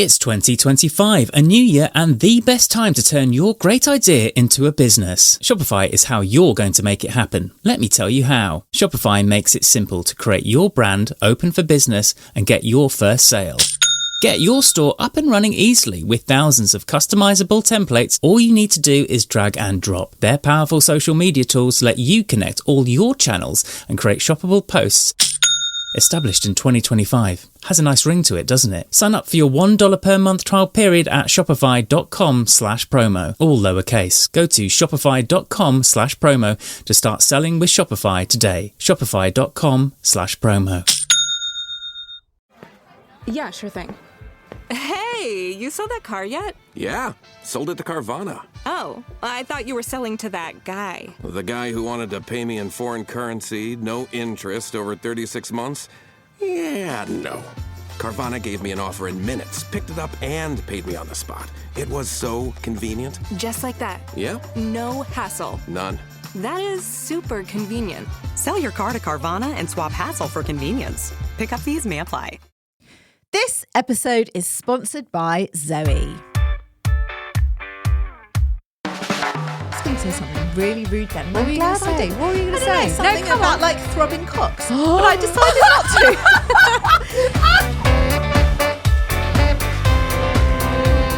It's 2025, a new year and the best time to turn your great idea into a business. Shopify is how you're going to make it happen. Let me tell you how. Shopify makes it simple to create your brand, open for business, and get your first sale. Get your store up and running easily with thousands of customizable templates. All you need to do is drag and drop. Their powerful social media tools let you connect all your channels and create shoppable posts. Established in 2025. Has a nice ring to it, doesn't it? Sign up for your $1 per month trial period at shopify.com/promo. All lowercase. Go to shopify.com/promo to start selling with Shopify today. Shopify.com/promo. Yeah, sure thing. Hey, you saw that car yet? Yeah, sold it to Carvana. Oh, I thought you were selling to that guy. The guy who wanted to pay me in foreign currency, no interest, over 36 months? Yeah, no. Carvana gave me an offer in minutes, picked it up, and paid me on the spot. It was so convenient. Just like that. Yeah? No hassle. None. That is super convenient. Sell your car to Carvana and swap hassle for convenience. Pickup fees may apply. This episode is sponsored by Zoe. I was going to say something really rude then. What were you going to say? What were you going to say? Something come about on. like throbbing cocks. But I decided not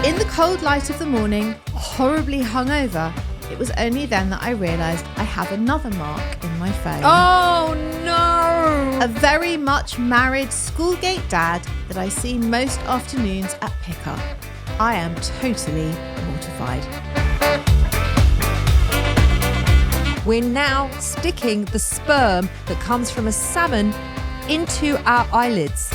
to. In the cold light of the morning, horribly hungover, it was only then that I realised I have another mark in my phone. Oh no! A very much married schoolgate dad that I see most afternoons at pickup. I am totally mortified. We're now sticking the sperm that comes from a salmon into our eyelids.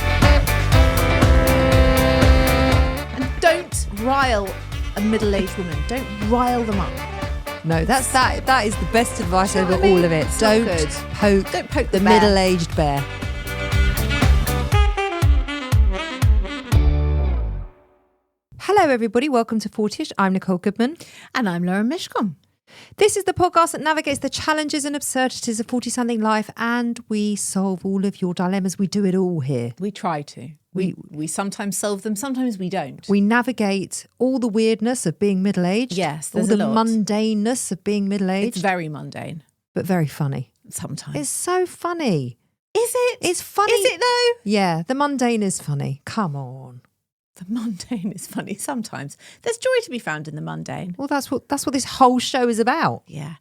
And don't rile a middle-aged woman. Don't rile them up. No, that is the best advice over all of it. It's not good. Don't poke the the bear. middle-aged bear. Hello, everybody. Welcome to 40ish. I'm Nicole Goodman. And I'm Laura Mishcon. This is the podcast that navigates the challenges and absurdities of 40-something life, and we solve all of your dilemmas. We do it all here. We try to. We sometimes solve them, sometimes we don't. We navigate all the weirdness of being middle-aged. Yes, all there's the a lot. mundaneness of being middle-aged. It's very mundane. But very funny. Sometimes. It's so funny. Is it? It's funny. Is it though? Yeah, the mundane is funny. Come on. The mundane is funny sometimes. There's joy to be found in the mundane. Well, that's what this whole show is about. Yeah.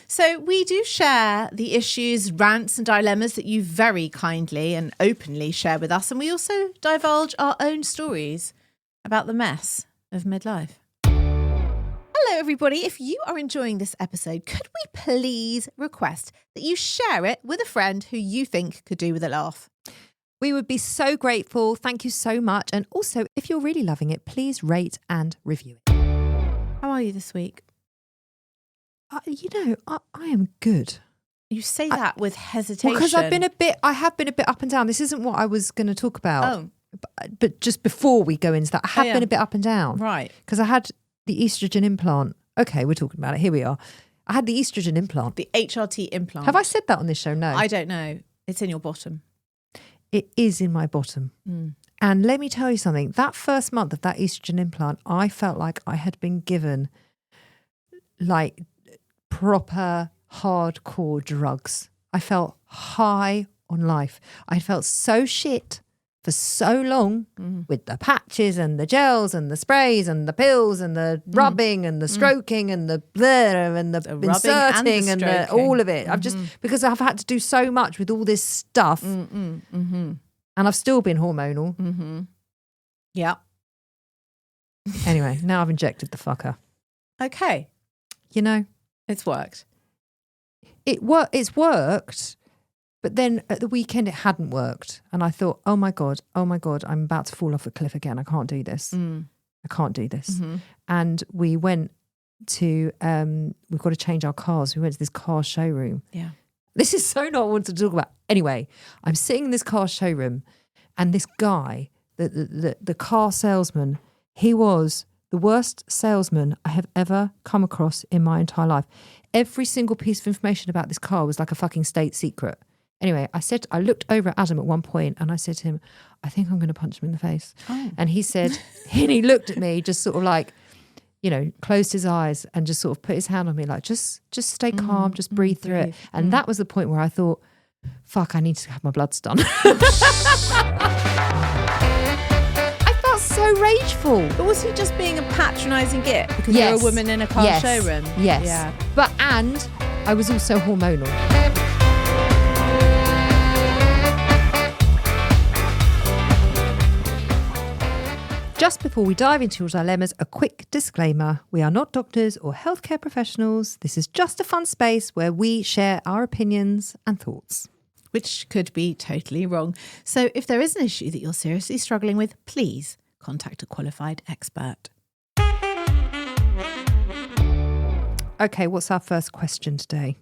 So we do share the issues, rants and dilemmas that you very kindly and openly share with us. And we also divulge our own stories about the mess of midlife. Hello, everybody. If you are enjoying this episode, could we please request that you share it with a friend who you think could do with a laugh? We would be so grateful. Thank you so much. And also, if you're really loving it, please rate and review it. How are you this week? I am good. You say that with hesitation. Because I have been a bit up and down. This isn't what I was going to talk about. Oh. But just before we go into that, I have yeah. been a bit up and down. Right. Because I had the estrogen implant. Okay, we're talking about it. Here we are. I had the estrogen implant. The HRT implant. Have I said that on this show? No. I don't know. It's in your bottom. It is in my bottom. And let me tell you something. That first month of that estrogen implant, I felt like I had been given like proper hardcore drugs. I felt high on life. I felt so shit for so long with the patches and the gels and the sprays and the pills and the rubbing and the stroking and the blah and the inserting and all of it. I've just, because I've had to do so much with all this stuff and I've still been hormonal. Yeah. Anyway, now I've injected the fucker. Okay. You know? It's worked. It's worked. But then at the weekend, it hadn't worked. And I thought, oh my God, I'm about to fall off a cliff again. I can't do this. I can't do this. And we went to, we've got to change our cars. We went to this car showroom. Yeah. This is so not what I wanted to talk about. Anyway, I'm sitting in this car showroom and this guy, the car salesman, he was the worst salesman I have ever come across in my entire life. Every single piece of information about this car was like a fucking state secret. Anyway, I looked over at Adam at one point and I said to him, I think I'm going to punch him in the face. Oh. And he said, and he looked at me just sort of like, you know, closed his eyes and just sort of put his hand on me like, just stay calm, just breathe through it. And that was the point where I thought, fuck, I need to have my bloods done. I felt so rageful. But was he just being a patronising git because you're a woman in a car showroom? Yes. Yeah. But, and I was also hormonal. Just before we dive into your dilemmas, a quick disclaimer. We are not doctors or healthcare professionals. This is just a fun space where we share our opinions and thoughts. Which could be totally wrong. So if there is an issue that you're seriously struggling with, please contact a qualified expert. Okay, what's our first question today?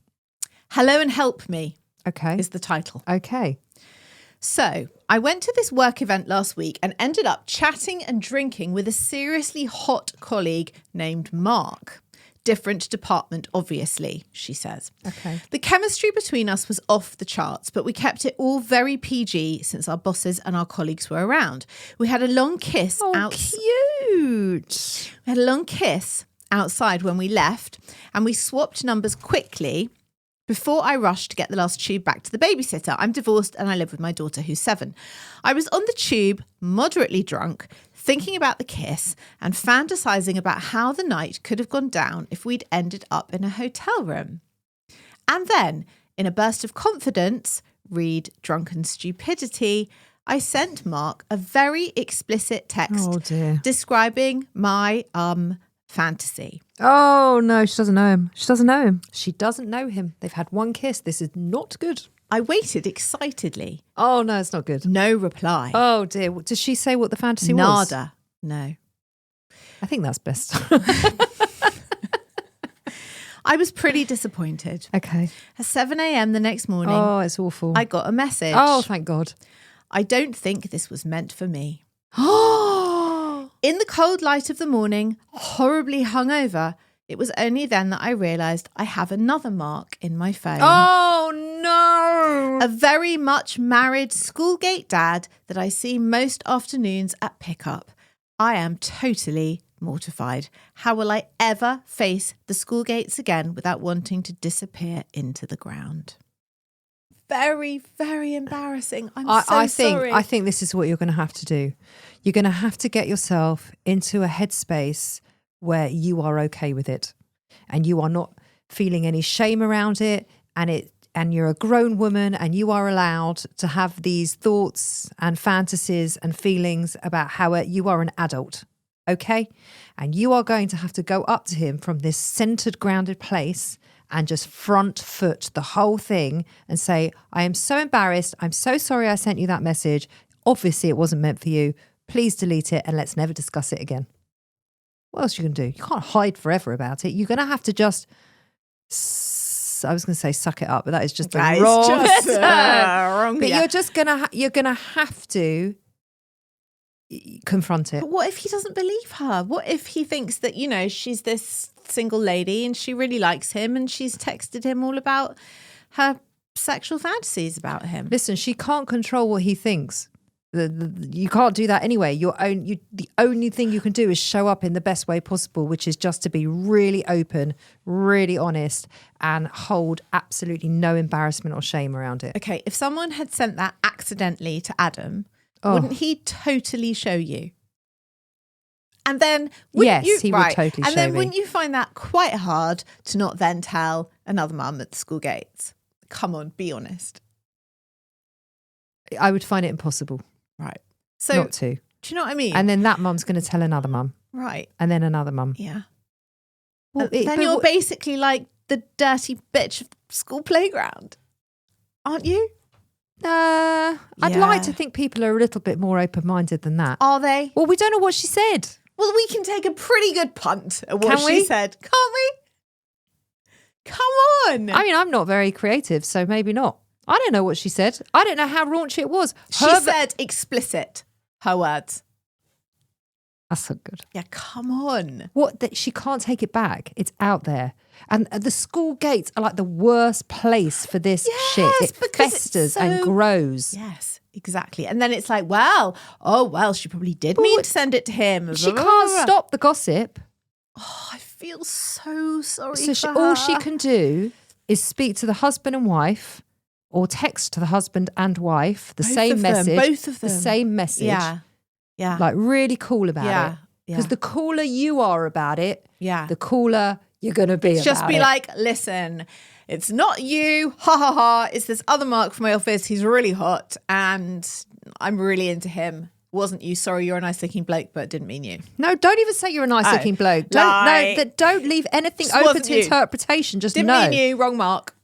Hello and help me Okay. is the title. Okay. So I went to this work event last week and ended up chatting and drinking with a seriously hot colleague named Mark. Different department, obviously, she says. Okay. The chemistry between us was off the charts, but we kept it all very PG since our bosses and our colleagues were around. We had a long kiss Cute. We had a long kiss outside when we left, and we swapped numbers quickly before I rushed to get the last tube back to the babysitter. I'm divorced and I live with my daughter who's 7. I was on the tube, moderately drunk, thinking about the kiss and fantasizing about how the night could have gone down if we'd ended up in a hotel room. And then, in a burst of confidence, read drunken stupidity, I sent Mark a very explicit text Oh, dear. describing my fantasy. Oh, no, she doesn't know him. She doesn't know him. She doesn't know him. They've had one kiss. This is not good. I waited excitedly. Oh, no, it's not good. No reply. Oh, dear. Does she say what the fantasy was? Nada. No. I think that's best. I was pretty disappointed. Okay. At 7 a.m. the next morning, Oh, it's awful. I got a message. Oh, thank God. I don't think this was meant for me. Oh, In the cold light of the morning, horribly hungover, it was only then that I realised I have another Mark in my phone. oh no. A very much married schoolgate dad that I see most afternoons at pickup. I am totally mortified. How will I ever face the school gates again without wanting to disappear into the ground? Very, very embarrassing. I think sorry. I think this is what you're going to have to do. You're going to have to get yourself into a headspace where you are okay with it and you are not feeling any shame around it, and you're a grown woman and you are allowed to have these thoughts and fantasies and feelings about how you are an adult, okay? And you are going to have to go up to him from this centered, grounded place and just front foot the whole thing and say, I am so embarrassed. I'm so sorry I sent you that message. Obviously, it wasn't meant for you. Please delete it and let's never discuss it again. What else you can do? You can't hide forever about it. You're going to have to just, I was going to say suck it up, but that is just the wrong term. wrong. But Yeah. you're just going to, you're going to have to confront it. But what if he doesn't believe her? What if he thinks that, you know, she's this single lady and she really likes him and she's texted him all about her sexual fantasies about him? Listen, she can't control what he thinks. You can't do that anyway. The only thing you can do is show up in the best way possible, which is just to be really open, really honest, and hold absolutely no embarrassment or shame around it. Okay, if someone had sent that accidentally to Adam, Oh. wouldn't he totally show you? And then, wouldn't Yes, you, he would totally And show then, me. wouldn't you find that quite hard to not then tell another mum at the school gates? Come on, be honest. I would find it impossible Right. So, not to. do you know what I mean? And then that mum's going to tell another mum, right. and then another mum. Yeah. Well, Then you're basically like the dirty bitch of the school playground, aren't you? I'd Yeah. like to think people are a little bit more open-minded than that. Are they? Well, we don't know what she said. Well, we can take a pretty good punt at what Can she we? said, can't we? Come on. I mean, I'm not very creative, so maybe not. I don't know what she said. I don't know how raunchy it was. She said explicit, her words. That's so good. Yeah, come on. What? That she can't take it back. It's out there. And the school gates are like the worst place for this shit. It because it's festers and grows. Yes, exactly. And then it's like, she probably did mean to send it to him. She can't stop the gossip. Oh, I feel so sorry So for her. all she can do is speak to the husband and wife, or text to the husband and wife the Both same of them, message. both of The them. same message. Yeah. Yeah. Like really cool about Yeah, it. yeah. Because the cooler you are about it, Yeah. the cooler you're going to be about Just be it. like, listen, it's not you, ha ha ha. It's this other Mark from my office. He's really hot and I'm really into him. Wasn't you? Sorry, you're a nice looking bloke, but didn't mean you. No, don't even say you're a nice looking bloke. Don't leave anything Just open wasn't to you. interpretation. Just Didn't know. mean you, wrong Mark.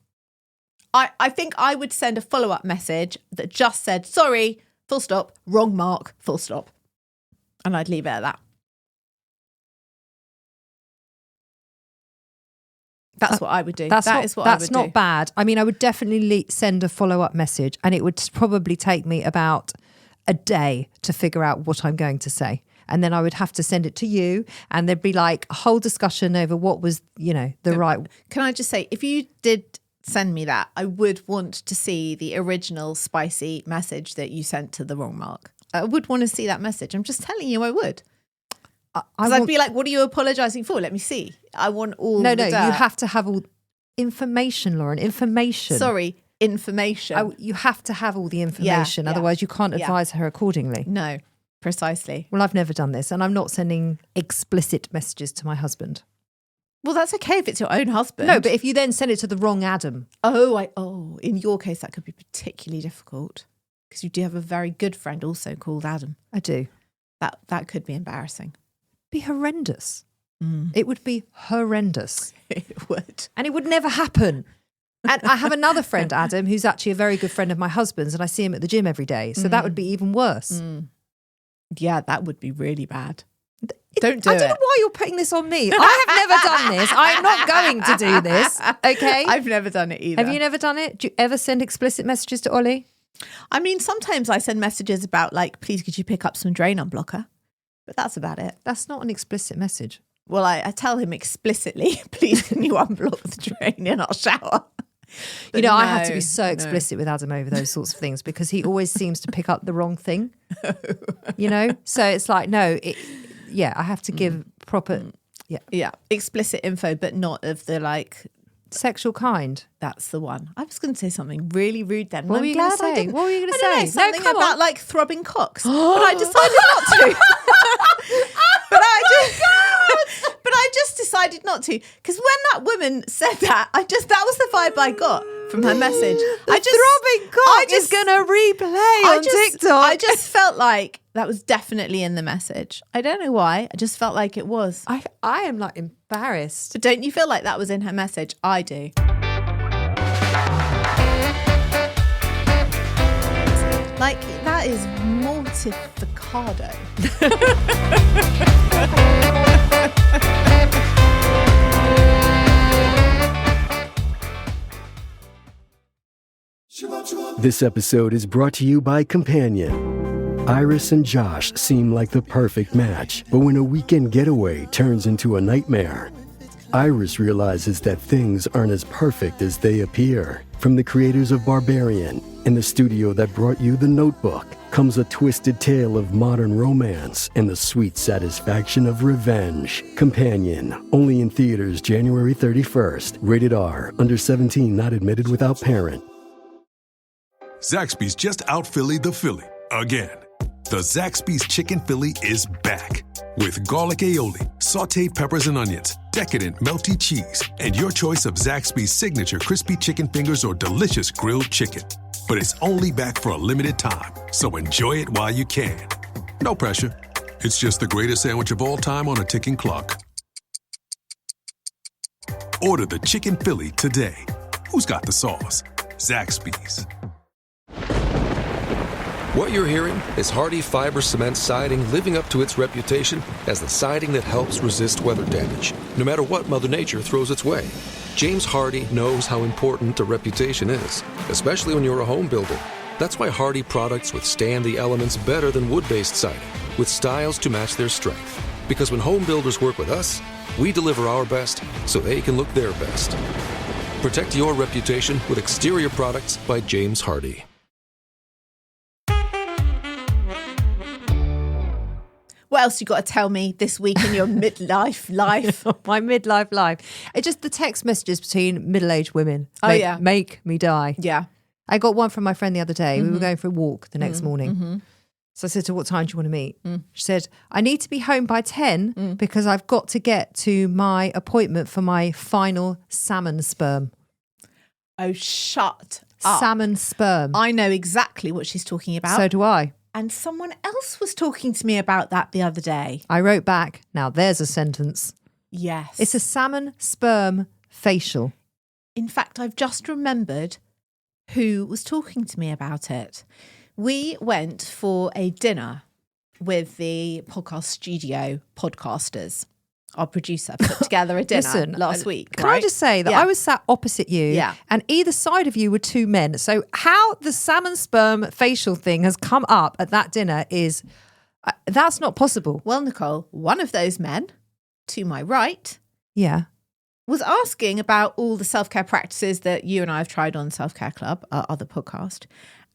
I think I would send a follow-up message that just said, sorry, full stop, wrong Mark, full stop. And I'd leave it at that. That's what I would do. That is what I would do. That's not bad. I mean, I would definitely send a follow-up message, and it would probably take me about a day to figure out what I'm going to say. And then I would have to send it to you, and there'd be like a whole discussion over what was, the right. Can I just say, if you did send me that, I would want to see the original spicy message that you sent to the wrong Mark. I would want to see that message. I'm just telling you I would. Because I'd be like, what are you apologising for? Let me see. I want all No, the you dirt. have to have all information, Lauren. Information. Sorry, information. You have to have all the information. Yeah, Otherwise, you can't advise her accordingly. No, precisely. Well, I've never done this, and I'm not sending explicit messages to my husband. Well, that's okay if it's your own husband. No, but if you then send it to the wrong Adam. In your case, that could be particularly difficult because you do have a very good friend also called Adam. I do. That could be embarrassing. Be horrendous. It would be horrendous. It would. And it would never happen. And I have another friend, Adam, who's actually a very good friend of my husband's, and I see him at the gym every day. So that would be even worse. Yeah, that would be really bad. Don't do I it. don't know why you're putting this on me. I have never done this. I'm not going to do this. Okay? I've never done it either. Have you never done it? Do you ever send explicit messages to Ollie? I mean, sometimes I send messages about like, please could you pick up some drain unblocker? But that's about it. That's not an explicit message. Well, I tell him explicitly, please can you unblock the drain in our shower? But I have to be so explicit with Adam over those sorts of things because he always seems to pick up the wrong thing. So it's like, I have to give proper, explicit info, but not of the like sexual kind. That's the one. I was going to say something really rude then. What were you going to say? What were you going to say? Something No, come about on. like throbbing cocks, but I decided not to. But I just decided not to because when that woman said that, that was the vibe I got from her message. Throbbing cock is going to replay on TikTok. I just felt like that was definitely in the message. I don't know why. I just felt like it was. I am like embarrassed. But don't you feel like that was in her message? I do. Like, that is mortificado. This episode is brought to you by Companion. Iris and Josh seem like the perfect match, but when a weekend getaway turns into a nightmare, Iris realizes that things aren't as perfect as they appear. From the creators of Barbarian and the studio that brought you The Notebook comes a twisted tale of modern romance and the sweet satisfaction of revenge. Companion, only in theaters January 31st. Rated R, under 17, not admitted without parent. Zaxby's just out-Phillied the Philly again. The Zaxby's Chicken Philly is back with garlic aioli, sautéed peppers and onions, decadent melty cheese, and your choice of Zaxby's signature crispy chicken fingers or delicious grilled chicken. But it's only back for a limited time, so enjoy it while you can. No pressure. It's just the greatest sandwich of all time on a ticking clock. Order the Chicken Philly today. Who's got the sauce? Zaxby's. What you're hearing is Hardie Fiber Cement Siding living up to its reputation as the siding that helps resist weather damage, no matter what Mother Nature throws its way. James Hardie knows how important a reputation is, especially when you're a home builder. That's why Hardie products withstand the elements better than wood-based siding. with styles to match their strength. Because when home builders work with us, we deliver our best so they can look their best. Protect your reputation with exterior products by James Hardie. What else you got to tell me this week in your midlife life? My midlife life. It's just the text messages between middle-aged women. Yeah. Make me die. Yeah. I got one from my friend the other day. We were going for a walk the next morning. So I said to her, what time do you want to meet? She said, I need to be home by 10 because I've got to get to my appointment for my final salmon sperm. Oh, shut up. Salmon sperm. I know exactly what she's talking about. So do I. And someone else was talking to me about that the other day. I wrote back, now there's a sentence. Yes. It's a salmon sperm facial. In fact, I've just remembered who was talking to me about it. We went for a dinner with the podcast studio podcasters. Our producer put together a dinner last week. Can I just say that I was sat opposite you and either side of you were two men. So how the salmon sperm facial thing has come up at that dinner is, that's not possible. Well, Nicole, one of those men to my right was asking about all the self-care practices that you and I have tried on Self-Care Club, our other podcast,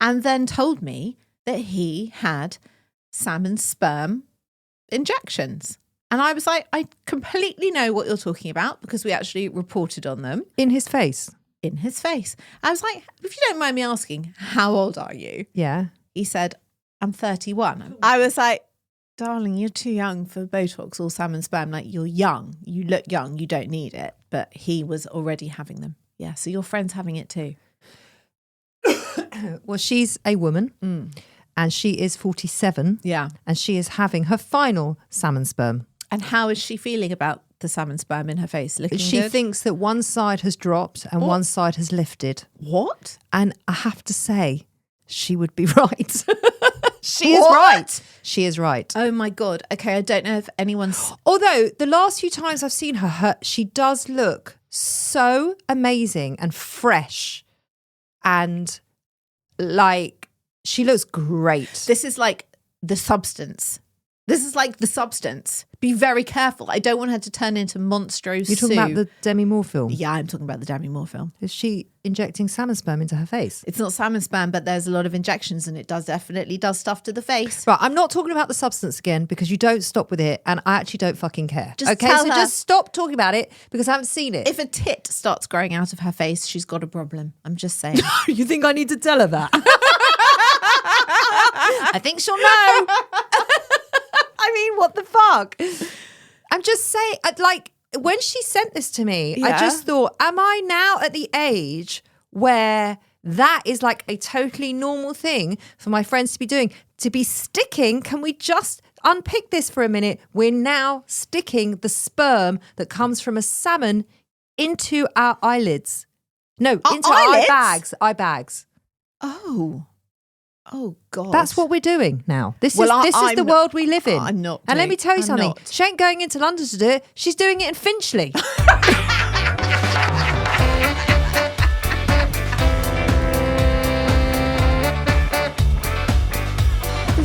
and then told me that he had salmon sperm injections. And I was like, I completely know what you're talking about because we actually reported on them. In his face? In his face. I was like, if you don't mind me asking, how old are you? Yeah. He said, I'm 31. I was like, darling, you're too young for Botox or salmon sperm. Like, you're young. You look young. You don't need it. But he was already having them. Yeah, so your friend's having it too. Well, she's a woman. And she is 47. Yeah. And she is having her final salmon sperm. And how is she feeling about the salmon sperm in her face? Looking She good? thinks that one side has dropped and one side has lifted. What? And I have to say, she would be right. She is right. She is right. Oh my God. Okay, I don't know if anyone's... Although the last few times I've seen her, she does look so amazing and fresh and like she looks great. This is like the substance. This is like the substance. Be very careful. I don't want her to turn into Monstro You're talking about the Demi Moore film? Yeah, I'm talking about the Demi Moore film. Is she injecting salmon sperm into her face? It's not salmon sperm, but there's a lot of injections and it definitely does stuff to the face. Right, I'm not talking about the substance again because you don't stop with it and I actually don't fucking care. Just okay, tell so her, just stop talking about it because I haven't seen it. If a tit starts growing out of her face, she's got a problem. I'm just saying. You think I need to tell her that? I think she'll know. I mean, what the fuck? I'm just saying, like, when she sent this to me, I just thought, am I now at the age where that is like a totally normal thing for my friends to be doing? To be sticking, can we just unpick this for a minute? We're now sticking the sperm that comes from a salmon into our eyelids. No, into eyelids? eye bags. Oh, God. That's what we're doing now. This is the world we live in. I'm not. And let me tell you I'm something. not. She ain't going into London to do it. She's doing it in Finchley.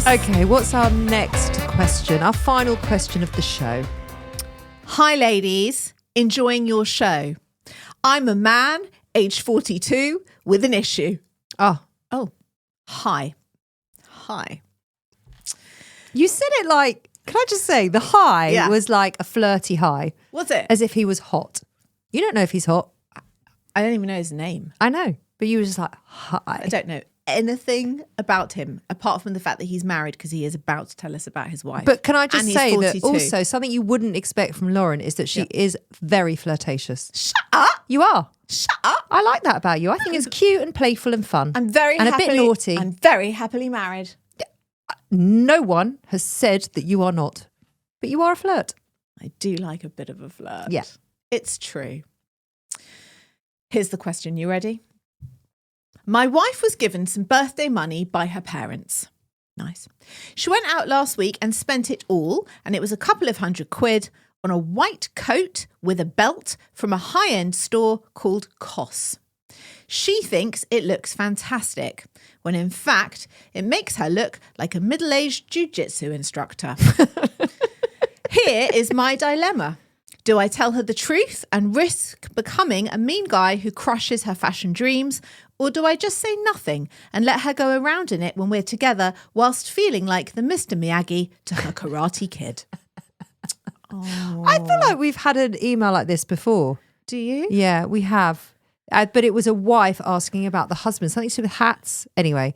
Okay, what's our next question? Our final question of the show. Hi, ladies. Enjoying your show. I'm a man, age 42, with an issue. Oh. Hi. You said it like, can I just say, the hi was like a flirty hi. Was it? As if he was hot. You don't know if he's hot. I don't even know his name. I know. But you were just like, hi. I don't know anything about him apart from the fact that he's married because he is about to tell us about his wife. But can I just And say he's that 42. also something you wouldn't expect from Lauren is that she is very flirtatious. Shut up. You are. Shut up. I like that about you. I think it's cute and playful and fun. I'm very and happily, a bit naughty. I'm very happily married. No one has said that you are not, but you are a flirt. I do like a bit of a flirt. Yeah. It's true. Here's the question. You ready? My wife was given some birthday money by her parents. Nice. She went out last week and spent it all, and it was a couple of £100 on a white coat with a belt from a high-end store called COS. She thinks it looks fantastic, when in fact, it makes her look like a middle-aged jiu-jitsu instructor. Here is my dilemma. Do I tell her the truth and risk becoming a mean guy who crushes her fashion dreams? Or do I just say nothing and let her go around in it when we're together whilst feeling like the Mr. Miyagi to her Karate Kid? I feel like we've had an email like this before. Do you? Yeah, we have. But it was a wife asking about the husband, something to do with hats. Anyway,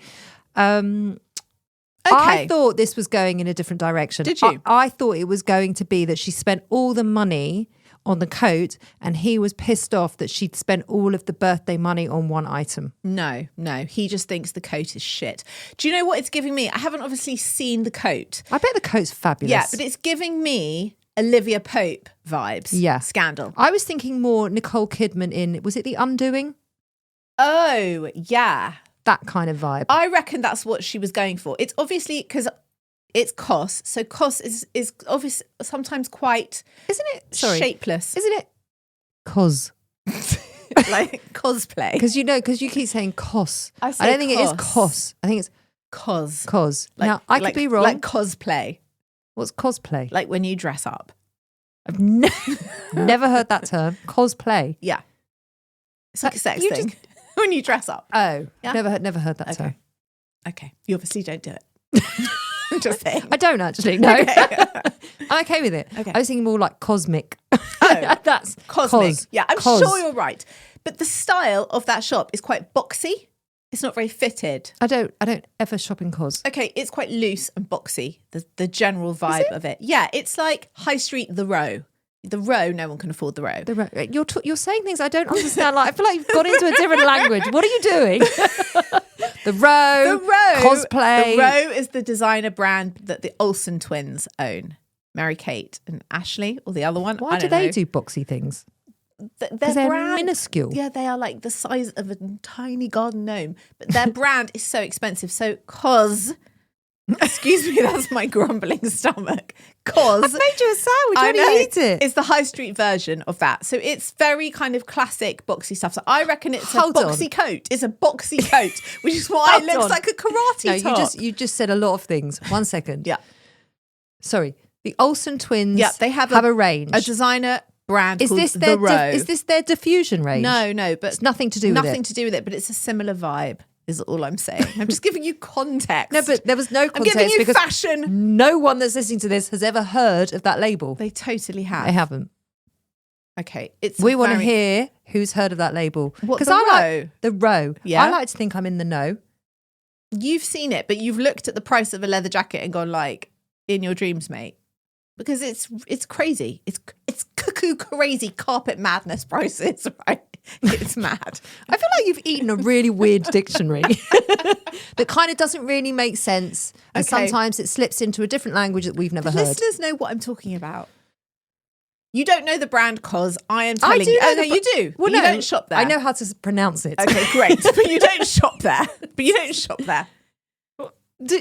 I thought this was going in a different direction. Did you? I thought it was going to be that she spent all the money on the coat and he was pissed off that she'd spent all of the birthday money on one item. No. He just thinks the coat is shit. Do you know what it's giving me? I haven't obviously seen the coat. I bet the coat's fabulous. Yeah, but it's giving me Olivia Pope vibes. Yeah. Scandal. I was thinking more Nicole Kidman in, was it The Undoing? Oh, yeah. That kind of vibe. I reckon that's what she was going for. It's obviously because it's Cos. So Cos is obviously sometimes quite, isn't it? Sorry. Shapeless. Isn't it? Cos. Like cosplay. Because you keep saying Cos. I don't think it is Cos. I think it's Cos. Cos. Now, I could be wrong. Like cosplay. What's cosplay? Like when you dress up. I've never heard that term. Cosplay. Yeah. It's like a sex thing. When you dress up. Oh, yeah? never heard that term. Okay. You obviously don't do it. I'm just saying. I don't actually, no. Okay. I'm okay with it. Okay. I was thinking more like cosmic. Oh, that's cosmic. Yeah, I'm Cos. sure you're right. But the style of that shop is quite boxy. It's not very fitted. I don't ever shop in Cos. Okay, it's quite loose and boxy, the general vibe of it. Yeah, it's like High Street The Row. The Row, no one can afford The Row. The Row. You're saying things I don't understand. Like I feel like you've gone into a different language. What are you doing? The Row. Cosplay. The Row is the designer brand that the Olsen twins own. Mary-Kate and Ashley, or the other one. Why do they do boxy things? Because they're minuscule. Yeah, they are like the size of a tiny garden gnome. But their brand is so expensive. So excuse me, that's my grumbling stomach. I've made you a sandwich. Why do you eat it? It's the high street version of that. So it's very kind of classic boxy stuff. So I reckon it's Hold a boxy coat. It's a boxy coat, which is why it looks like a karate top. You just said a lot of things. 1 second. Yeah. Sorry. The Olsen twins they have a range. A designer brand called The Row. Is this their diffusion range? No, but it's nothing to do with it. Nothing to do with it, but it's a similar vibe. Is all I'm saying. I'm just giving you context. No, but there was no context. I'm giving you because fashion. No one that's listening to this has ever heard of that label. They totally have. They haven't. Okay, we want to hear who's heard of that label. What, The I Row? like The Row. Yeah, I like to think I'm in the know. You've seen it, but you've looked at the price of a leather jacket and gone like, in your dreams, mate. Because it's crazy. It's cuckoo crazy carpet madness prices, right? It's mad. I feel like you've eaten a really weird dictionary that kind of doesn't really make sense. And sometimes it slips into a different language that we've never heard. Listeners know what I'm talking about. You don't know the brand Cos. I am telling you. Oh, no, you do. Well, you don't shop there. I know how to pronounce it. Okay, great. But you don't shop there.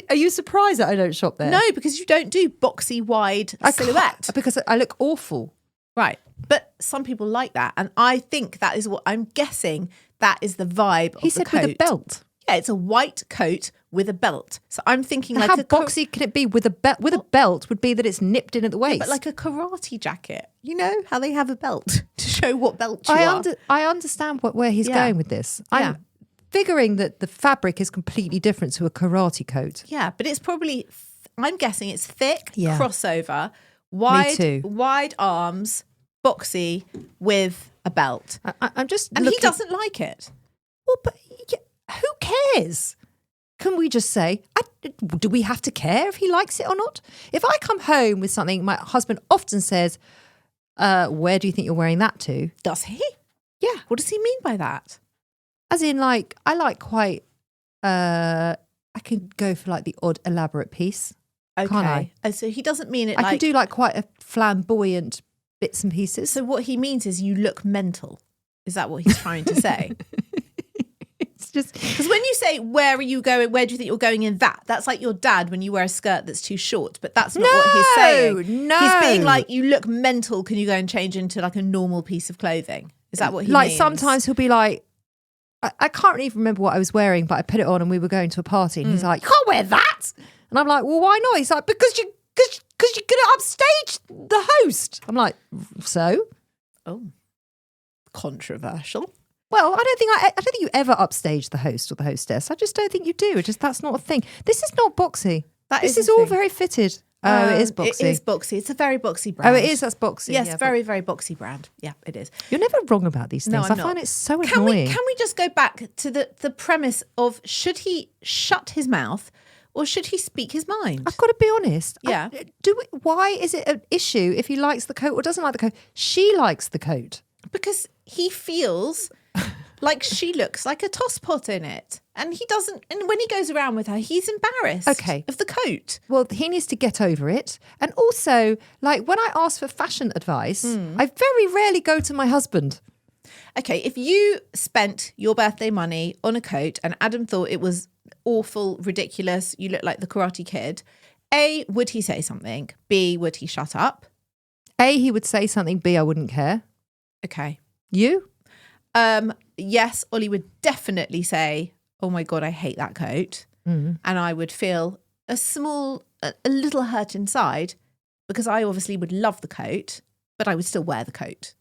Are you surprised that I don't shop there? No, because you don't do boxy, wide silhouette. Because I look awful. Right. But some people like that. And I think that is what I'm guessing that is the vibe of the coat. He said with a belt. Yeah, it's a white coat with a belt. So I'm thinking like how boxy can it be with a belt? With a belt would be that it's nipped in at the waist. Yeah, but like a karate jacket. You know how they have a belt to show what belt you are. I understand where he's going with this. I'm figuring that the fabric is completely different to a karate coat. Yeah, but it's probably, I'm guessing it's thick, Yeah. crossover, Me too. wide arms, boxy with a belt. I'm just And he doesn't like it. Well, but who cares? Can we just say, do we have to care if he likes it or not? If I come home with something, my husband often says, where do you think you're wearing that to? Does he? Yeah. What does he mean by that? As in, like, I like quite, I can go for like the odd elaborate piece. Okay. Can't I? Oh, so he doesn't mean it I like... can do like quite a flamboyant bits and pieces. So what he means is you look mental. Is that what he's trying to say? It's just... Because when you say, where are you going? Where do you think you're going in that? That's like your dad when you wear a skirt that's too short. But that's not what he's saying. No. He's being like, you look mental. Can you go and change into like a normal piece of clothing? Is that what he like means? sometimes he'll be like, I can't even remember what I was wearing, but I put it on and we were going to a party and he's like, you can't wear that. And I'm like, well, why not? He's like, because you're going to upstage the host. I'm like, so? Oh, controversial. Well, I don't think you ever upstage the host or the hostess. I just don't think you do. That's not a thing. This is not boxy. This is all very fitted. Oh, it is boxy. It is boxy. It's a very boxy brand. Oh, it is. That's boxy. Yes, yeah, very, very boxy brand. Yeah, it is. You're never wrong about these things. No, I'm I not. find it so Can annoying. we just go back to the premise of should he shut his mouth or should he speak his mind? I've got to be honest. Yeah. Why is it an issue if he likes the coat or doesn't like the coat? She likes the coat. Because he feels like she looks like a tosspot in it. And he doesn't, and when he goes around with her, he's embarrassed of the coat. Well, he needs to get over it. And also, like when I ask for fashion advice, I very rarely go to my husband. Okay, if you spent your birthday money on a coat and Adam thought it was awful, ridiculous, you look like the Karate Kid, A, would he say something? B, would he shut up? A, he would say something. B, I wouldn't care. Okay. You? Yes, Ollie would definitely say, oh my God, I hate that coat. And I would feel a little hurt inside because I obviously would love the coat, but I would still wear the coat.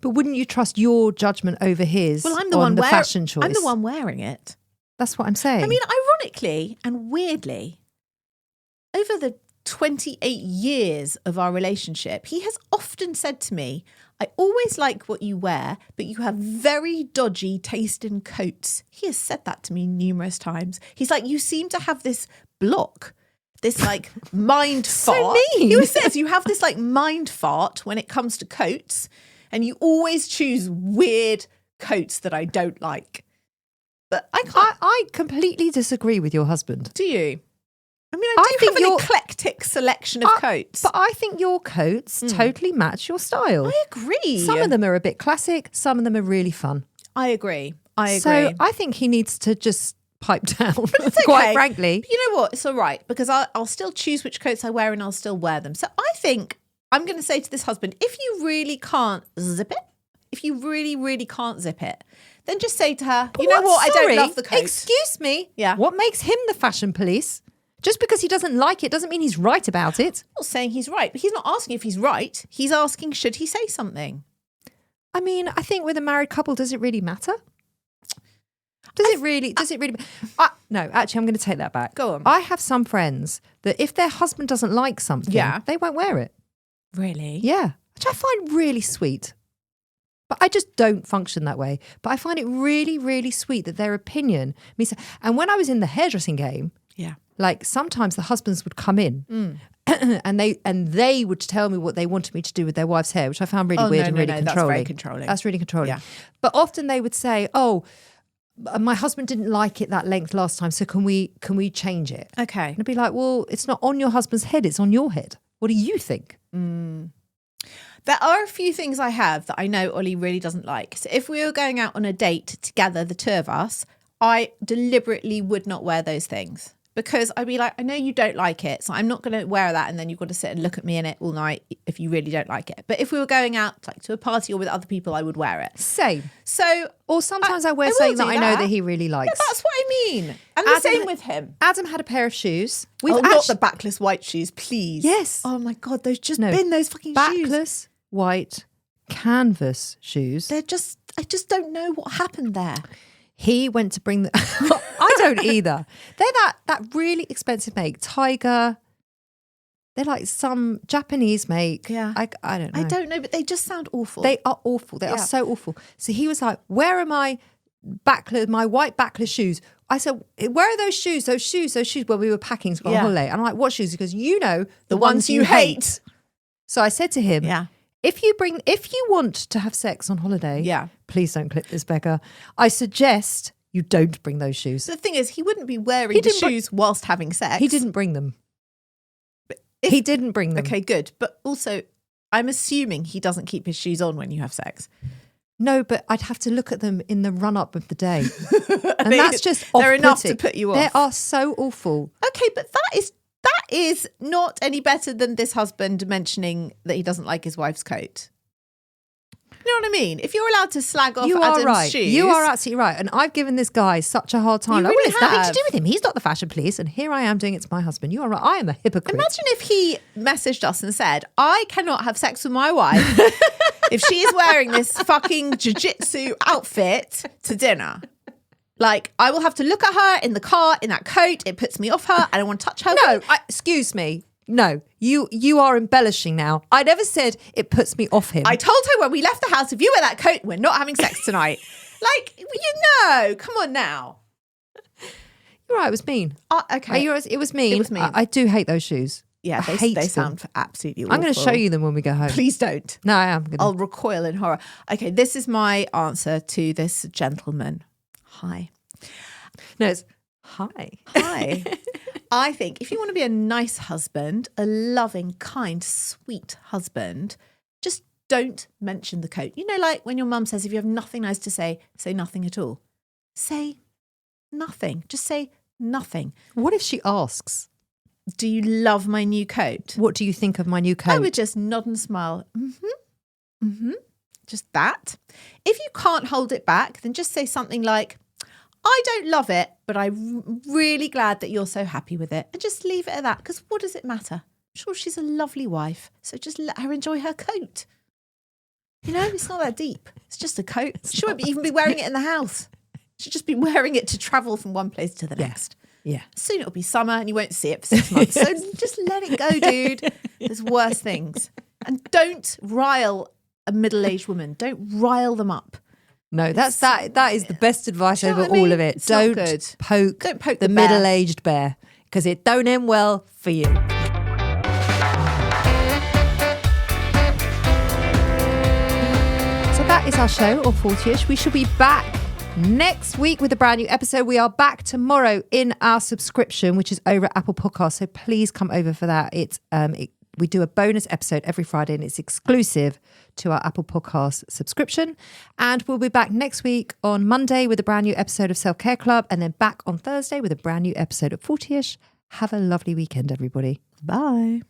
But wouldn't you trust your judgment over his? Well, I'm the on one fashion choice. I'm the one wearing it. That's what I'm saying. I mean, ironically and weirdly, over the 28 years of our relationship, he has often said to me, I always like what you wear, but you have very dodgy taste in coats. He has said that to me numerous times. He's like, you seem to have this block, this like mind fart. So mean. He always says you have this like mind fart when it comes to coats, and you always choose weird coats that I don't like. But I completely disagree with your husband. Do you? I mean, I do have an eclectic selection of coats. But I think your coats totally match your style. I agree. Some of them are a bit classic. Some of them are really fun. I agree. So I think he needs to just pipe down, But it's okay. quite frankly. But you know what? It's all right because I'll still choose which coats I wear and I'll still wear them. So I think I'm going to say to this husband, if you really can't zip it, if you really, really can't zip it, then just say to her, you know what? Sorry, I don't love the coat. Excuse me. Yeah. What makes him the fashion police? Just because he doesn't like it doesn't mean he's right about it. I'm not saying he's right, but he's not asking if he's right. He's asking, should he say something? I mean, I think with a married couple, does it really matter? Does it really? No, actually, I'm going to take that back. Go on. I have some friends that if their husband doesn't like something, they won't wear it. Really? Yeah, which I find really sweet. But I just don't function that way. But I find it really, really sweet that their opinion means. And when I was in the hairdressing game, like sometimes the husbands would come in and they would tell me what they wanted me to do with their wife's hair, which I found really weird and really controlling. That's very controlling. That's really controlling. Yeah. But often they would say, "Oh, my husband didn't like it that length last time, so can we change it?" Okay. And I'd be like, "Well, it's not on your husband's head; it's on your head. What do you think?" There are a few things I have that I know Ollie really doesn't like. So if we were going out on a date together, the two of us, I deliberately would not wear those things. Because I'd be like, I know you don't like it, so I'm not going to wear that, and then you've got to sit and look at me in it all night if you really don't like it. But if we were going out like to a party or with other people, I would wear it. Same. So, or sometimes I wear something that I know that he really likes. Yeah, that's what I mean. And the same with him. Adam had a pair of shoes. Not the backless white shoes, please. Yes. Oh my God, those bin those fucking shoes. Backless white canvas shoes. I just don't know what happened there. He went to bring the... I don't either. They're that really expensive make, Tiger. They're like some Japanese make. Yeah. I don't know. I don't know, but they just sound awful. They are awful. They are so awful. So he was like, where are my white backless shoes? I said, where are those shoes? Those shoes. Well, we were packing to go on holiday. And I'm like, what shoes? He goes, you know, the ones you hate. So I said to him, if you want to have sex on holiday, please don't clip this, Becca. I suggest you don't bring those shoes. The thing is, he wouldn't be wearing the shoes whilst having sex. He didn't bring them. He didn't bring them. Okay, good. But also, I'm assuming he doesn't keep his shoes on when you have sex. No, but I'd have to look at them in the run-up of the day. And that's just they're enough to put you off. They are so awful. Okay, but that is not any better than this husband mentioning that he doesn't like his wife's coat. You know what I mean? If you're allowed to slag off You are Adam's right. shoes, You are absolutely right. And I've given this guy such a hard time. You Like, really well, it's nothing to have. do with him. He's not the fashion police. And here I am doing it to my husband. You are right. I am a hypocrite. Imagine if he messaged us and said, I cannot have sex with my wife if she is wearing this fucking jiu-jitsu outfit to dinner. Like, I will have to look at her in the car in that coat. It puts me off her. I don't want to touch her. No, excuse me. No, you are embellishing now. I never said it puts me off him. I told her when we left the house, if you wear that coat, we're not having sex tonight. Like, come on now. You're right, it was mean. Okay. It was mean. It was mean. I do hate those shoes. Yeah, I hate they them. sound absolutely awful. I'm going to show you them when we go home. Please don't. No, I am. I'll recoil in horror. Okay, this is my answer to this gentleman. Hi. No, it's hi. Hi. I think if you want to be a nice husband, a loving, kind, sweet husband, just don't mention the coat. You know, like when your mum says, if you have nothing nice to say nothing at all. Say nothing. Just say nothing. What if she asks? Do you love my new coat? What do you think of my new coat? I would just nod and smile. Mm-hmm. Mm-hmm. Just that. If you can't hold it back, then just say something like, I don't love it, but I'm really glad that you're so happy with it. And just leave it at that, because what does it matter? I'm sure she's a lovely wife, so just let her enjoy her coat. You know, it's not that deep. It's just a coat. She won't even be wearing it in the house. She'll just be wearing it to travel from one place to the next. Yeah. Soon it'll be summer and you won't see it for 6 months. So just let it go, dude. There's worse things. And don't rile a middle-aged woman. Don't rile them up. No, that is the best advice Do you know over what I mean? all of it. It's not Don't good. poke Don't poke the the bear. middle-aged bear, because it don't end well for you. So that is our show, or 40ish. We shall be back next week with a brand new episode. We are back tomorrow in our subscription, which is over at Apple Podcasts. So please come over for that. We do a bonus episode every Friday and it's exclusive to our Apple Podcast subscription. And we'll be back next week on Monday with a brand new episode of Self Care Club, and then back on Thursday with a brand new episode of 40ish. Have a lovely weekend, everybody. Bye.